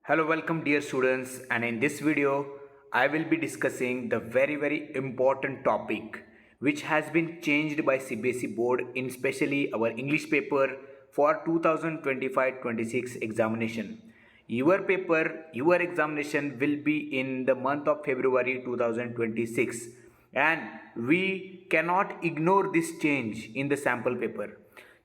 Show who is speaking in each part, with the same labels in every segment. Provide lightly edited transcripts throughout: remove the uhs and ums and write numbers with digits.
Speaker 1: Hello, welcome dear students, and in this video I will be discussing the very important topic which has been changed by CBSE board in specially our English paper for 2025-26 examination. Your paper, your examination will be in the month of February 2026, and we cannot ignore this change in the sample paper.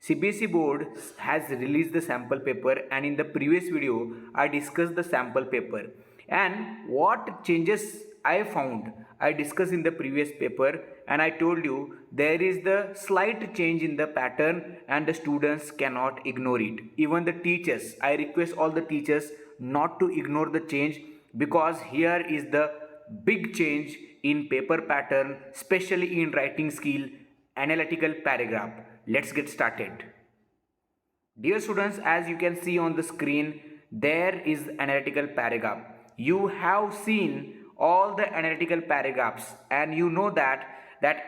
Speaker 1: CBSE board has released the sample paper, and in the previous video I discussed the sample paper and what changes I found. I discussed in the previous paper, and I told you there is the slight change in the pattern and the students cannot ignore it. Even the teachers, I request all the teachers not to ignore the change, because here is the big change in paper pattern, especially in writing skill, analytical paragraph. Let's get started. Dear students, as you can see on the screen, there is analytical paragraph. You have seen all the analytical paragraphs, and you know that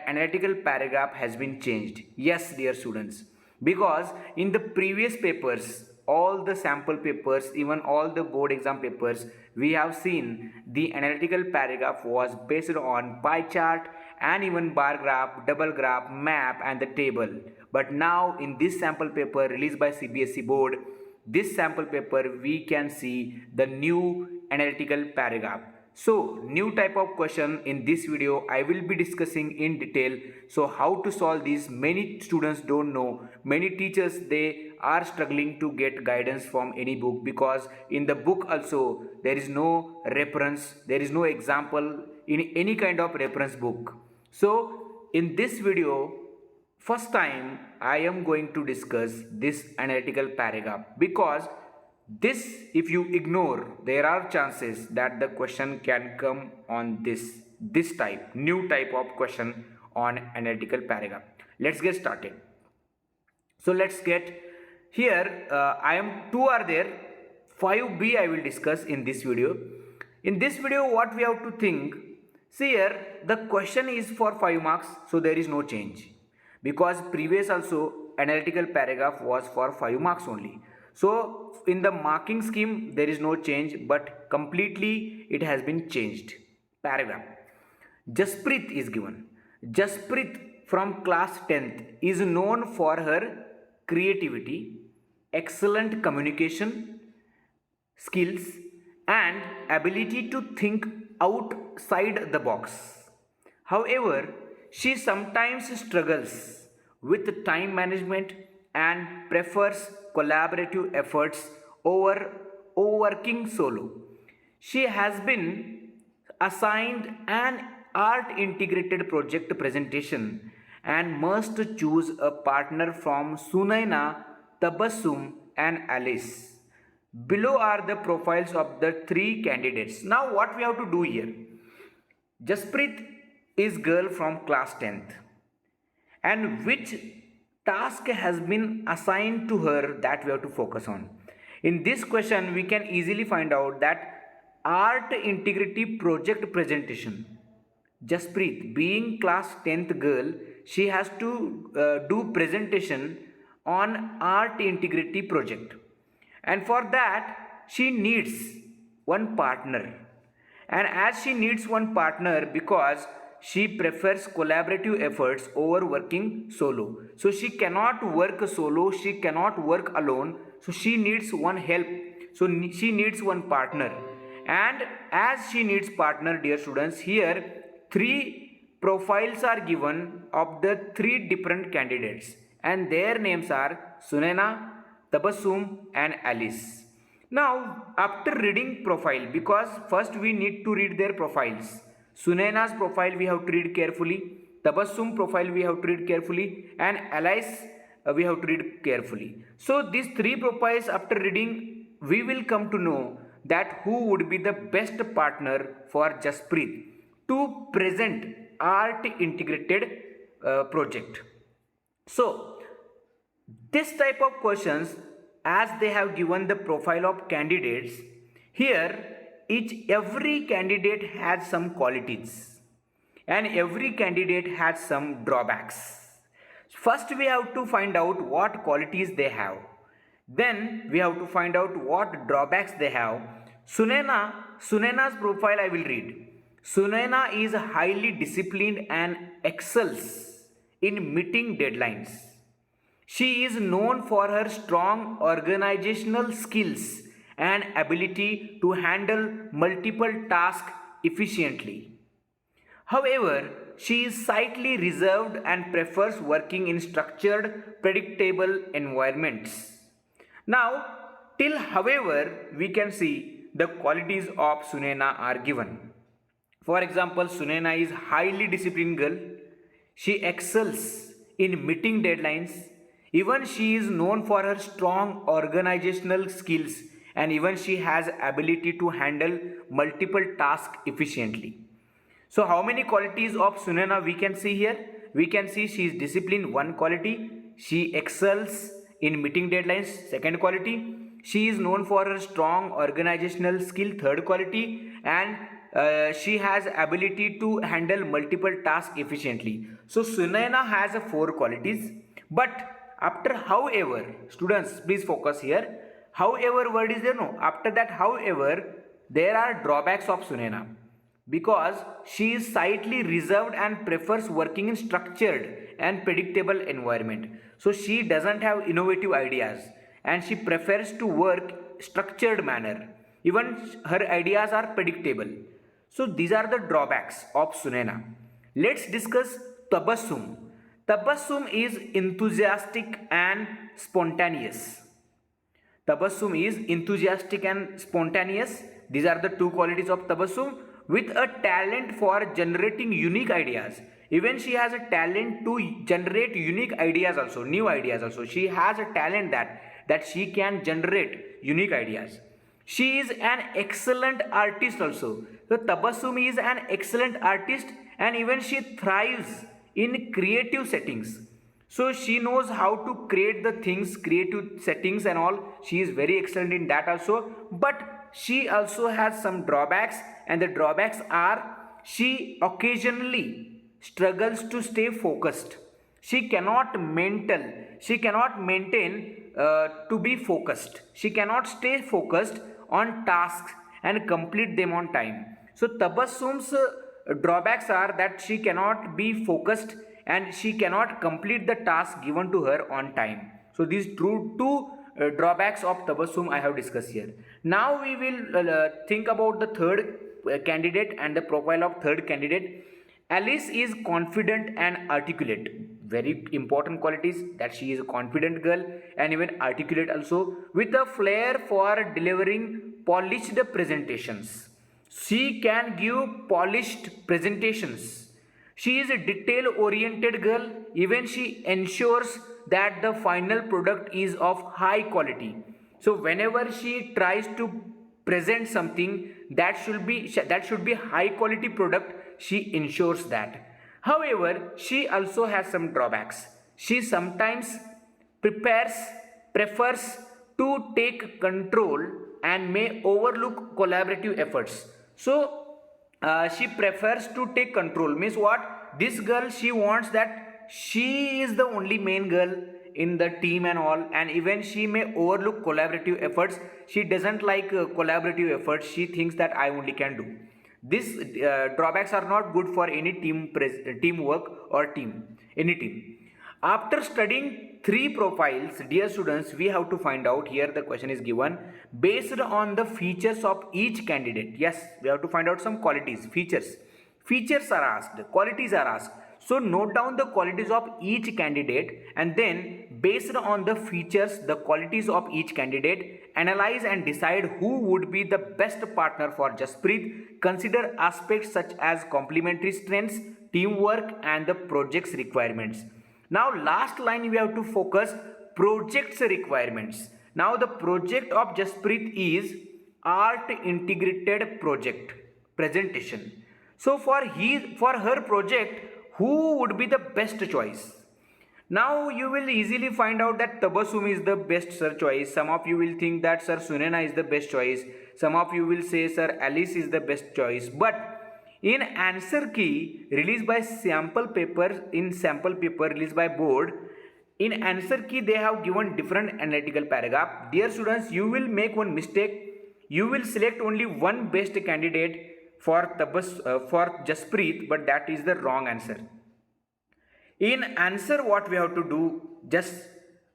Speaker 1: analytical paragraph has been changed. Yes, dear students, because in the previous papers, all the sample papers, even all the board exam papers, we have seen the analytical paragraph was based on pie chart and even bar graph, double graph, map and the table. But now in this sample paper released by CBSE board, this sample paper we can see the new analytical paragraph. So new type of question in this video I will be discussing in detail. So how to solve this, many students don't know, many teachers they are struggling to get guidance from any book, because in the book also there is no reference, there is no example in any kind of reference book. So in this video, first time I am going to discuss this analytical paragraph, because this, if you ignore, there are chances that the question can come on this type, new type of question on analytical paragraph. Let's get started. So let's get here. I am two are there. 5B I will discuss in this video. In this video, what we have to think. See here, the question is for 5 marks, so there is no change, because previous also analytical paragraph was for 5 marks only. So in the marking scheme there is no change, but completely it has been changed. Paragraph. Jasprit is given. Jasprit from class 10th is known for her creativity, excellent communication skills and ability to think outside the box. However, she sometimes struggles with time management and prefers collaborative efforts over working solo. She has been assigned an art integrated project presentation and must choose a partner from Sunaina, Tabassum and Alice. Below are the profiles of the three candidates. Now what we have to do here? Jasprit is girl from class 10th, and which task has been assigned to her, that we have to focus on. In this question we can easily find out that art integrity project presentation. Jasprit being class 10th girl, she has to do presentation on art integrity project, and for that she needs one partner. And as she needs one partner, because she prefers collaborative efforts over working solo, so she cannot work solo, she cannot work alone, so she needs one help, so she needs one partner. And as she needs partner, dear students, here three profiles are given of the three different candidates, and their names are Sunaina, Tabassum and Alice. Now after reading profile, because first we need to read their profiles. Sunaina's profile we have to read carefully, Tabassum profile we have to read carefully, and Alice we have to read carefully. So these three profiles, after reading we will come to know that who would be the best partner for Jasprit to present art integrated project. So this type of questions, as they have given the profile of candidates, here every candidate has some qualities and every candidate has some drawbacks. First we have to find out what qualities they have, then we have to find out what drawbacks they have. Sunaina's profile I will read. Sunaina is highly disciplined and excels in meeting deadlines. She is known for her strong organizational skills and ability to handle multiple tasks efficiently. However, she is slightly reserved and prefers working in structured, predictable environments. Now, till however, we can see the qualities of Sunaina are given. For example, Sunaina is highly disciplined girl. She excels in meeting deadlines. Even she is known for her strong organizational skills and even she has ability to handle multiple tasks efficiently. So how many qualities of Sunana we can see here? We can see she is disciplined, one quality. She excels in meeting deadlines, second quality. She is known for her strong organizational skill, third quality. And she has ability to handle multiple tasks efficiently. So Sunana has four qualities. But after however, students please focus here. However word is there, no? After that however, there are drawbacks of Sunana because she is slightly reserved and prefers working in structured and predictable environment. So she doesn't have innovative ideas and she prefers to work structured manner. Even her ideas are predictable. So these are the drawbacks of Sunena. Let's discuss Tabassum. Tabassum is enthusiastic and spontaneous. Tabassum is enthusiastic and spontaneous. These are the two qualities of Tabassum with a talent for generating unique ideas. Even she has a talent to generate unique ideas also, new ideas also. She has a talent that she can generate unique ideas. She is an excellent artist also. So Tabassum is an excellent artist and even she thrives in creative settings. So she knows how to create the things, creative settings and all. She is very excellent in that also. But she also has some drawbacks and the drawbacks are she occasionally struggles to stay focused. She cannot maintain to be focused. She cannot stay focused on tasks and complete them on time. So Tabassum's drawbacks are that she cannot be focused and she cannot complete the task given to her on time. So these two drawbacks of Tabassum I have discussed here. Now we will think about the third candidate and the profile of third candidate. Alice is confident and articulate. Very important qualities that she is a confident girl and even articulate also with a flair for delivering polished presentations. She can give polished presentations. She is a detail oriented girl. Even she ensures that the final product is of high quality. So whenever she tries to present something that should be high quality product, she ensures that. However, she also has some drawbacks. She sometimes prepares prefers to take control and may overlook collaborative efforts. So she prefers to take control means what, this girl she wants that she is the only main girl in the team and all, and even she may overlook collaborative efforts. She doesn't like collaborative efforts. She thinks that I only can do this. Drawbacks are not good for any teamwork or any team. After studying three profiles, dear students, we have to find out, here the question is given based on the features of each candidate. Yes, we have to find out some qualities, features are asked, qualities are asked. So note down the qualities of each candidate and then based on the features, the qualities of each candidate, analyze and decide who would be the best partner for Jasprit. Consider aspects such as complementary strengths, teamwork and the project's requirements. Now last line we have to focus project's requirements. Now the project of Jasprit is art integrated project presentation. So for her project, who would be the best choice? Now you will easily find out that Tabassum is the best sir choice. Some of you will think that Sir Sunena is the best choice. Some of you will say Sir Alice is the best choice. But in answer key released by sample paper released by board, in answer key they have given different analytical paragraph. Dear students, you will make one mistake. you will select only one best candidate for Jaspreet, but that is the wrong answer. In answer, what we have to do, just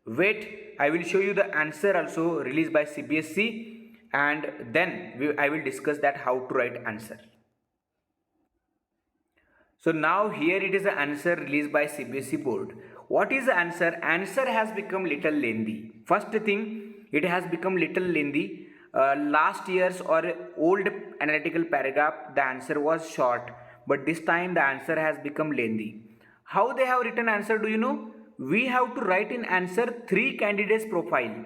Speaker 1: wait, I will show you the answer also released by CBSE, and then I will discuss that how to write answer. So now here it is the answer released by CBSE board. What is the answer? Answer has become little lengthy. First thing, it has become little lengthy. Last year's or old analytical paragraph, the answer was short, but this time the answer has become lengthy. How they have written answer, do you know? We have to write in answer 3 candidates profile.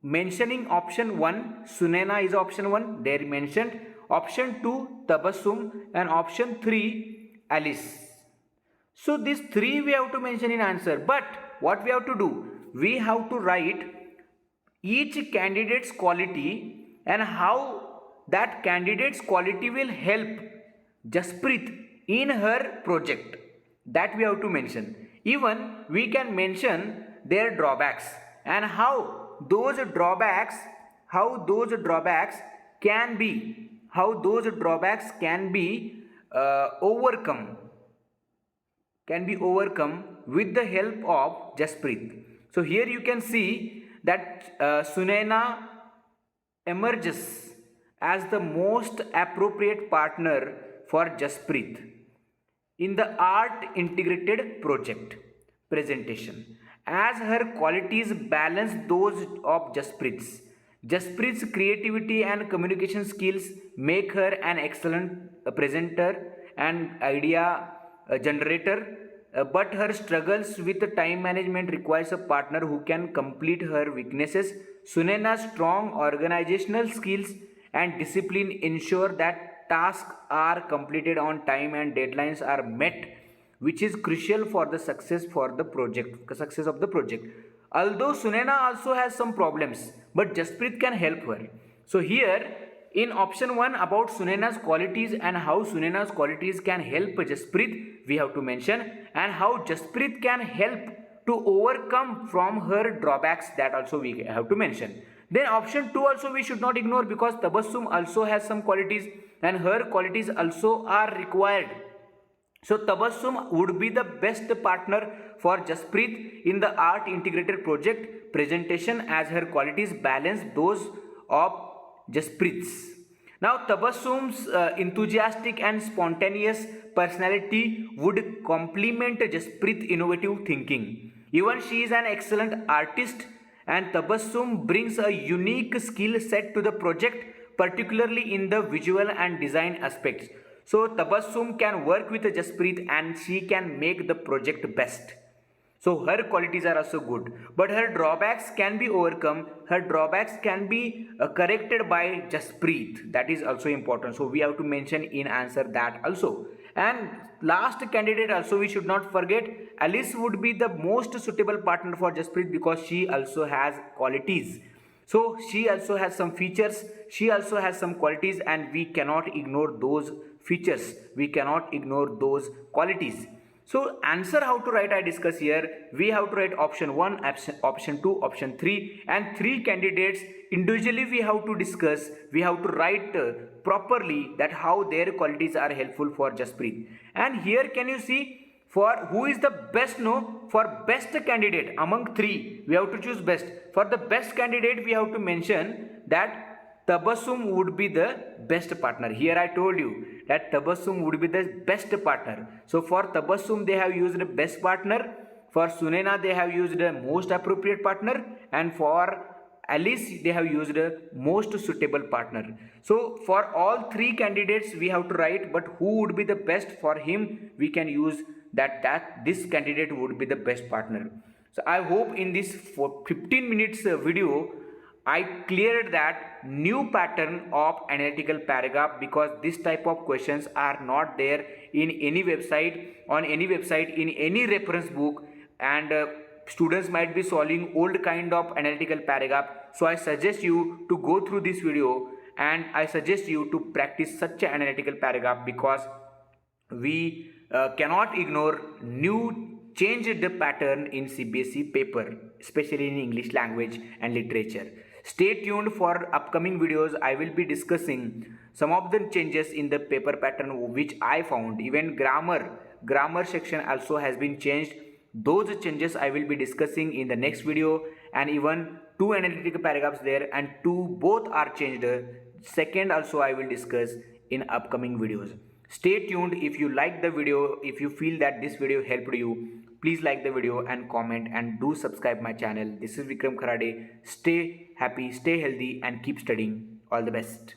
Speaker 1: Mentioning option 1, Sunena is option 1, they mentioned. Option 2, Tabassum, and option 3, Alice. So these 3 we have to mention in answer, but what we have to do? We have to write each candidate's quality and how that candidate's quality will help Jaspreet in her project. That we have to mention. Even we can mention their drawbacks and how those drawbacks can be overcome with the help of Jaspreet. So here you can see that Sunaina emerges as the most appropriate partner for Jaspreet in the art integrated project presentation, as her qualities balance those of Jaspreet's. Jaspreet's creativity and communication skills make her an excellent presenter and idea generator, but her struggles with time management requires a partner who can complete her weaknesses. Sunaina's strong organizational skills and discipline ensure that tasks are completed on time and deadlines are met, which is crucial for the success of the project. Although Sunaina also has some problems, but Jaspreet can help her. So here in option 1 about Sunaina's qualities and how Sunaina's qualities can help Jaspreet, we have to mention, and how Jaspreet can help to overcome from her drawbacks, that also we have to mention. Then option 2 also we should not ignore, because Tabassum also has some qualities and her qualities also are required. So Tabassum would be the best partner for Jaspreet in the art integrated project presentation, as her qualities balance those of Jaspreet's. Now Tabassum's enthusiastic and spontaneous personality would complement Jaspreet's innovative thinking. Even she is an excellent artist, and Tabassum brings a unique skill set to the project, particularly in the visual and design aspects. So Tabassum can work with Jaspreet and she can make the project best. So her qualities are also good, but her drawbacks can be overcome. Her drawbacks can be corrected by Jaspreet. That is also important. So we have to mention in answer that also. And last candidate also we should not forget, Alice would be the most suitable partner for Jaspreet because she also has qualities. So she also has some features, she also has some qualities, and we cannot ignore those features, we cannot ignore those qualities. So answer how to write I discuss here. We have to write option 1, option 2, option 3, and 3 candidates individually we have to discuss. We have to write properly that how their qualities are helpful for Jaspreet. And here can you see, for who is the best, for best candidate among 3 we have to choose best. For the best candidate we have to mention that Tabassum would be the best partner. Here I told you that Tabassum would be the best partner. So for Tabassum they have used the best partner, for Sunaina they have used the most appropriate partner, and for Alice they have used a most suitable partner. So for all 3 candidates we have to write, but who would be the best for him we can use that this candidate would be the best partner. So I hope in this 15 minutes video I cleared that new pattern of analytical paragraph, because this type of questions are not there in any website, in any reference book, and students might be solving old kind of analytical paragraph. So I suggest you to go through this video and I suggest you to practice such an analytical paragraph, because we cannot ignore new changed pattern in CBSE paper, especially in English language and literature. Stay tuned for upcoming videos. I will be discussing some of the changes in the paper pattern which I found. Even grammar section also has been changed. Those changes I will be discussing in the next video, and even two analytical paragraphs there and two both are changed. Second also I will discuss in upcoming videos. Stay tuned. If you like the video, if you feel that this video helped you, please like the video and comment, and do subscribe my channel. This is Vikram Kharade. Stay happy, stay healthy, and keep studying. All the best.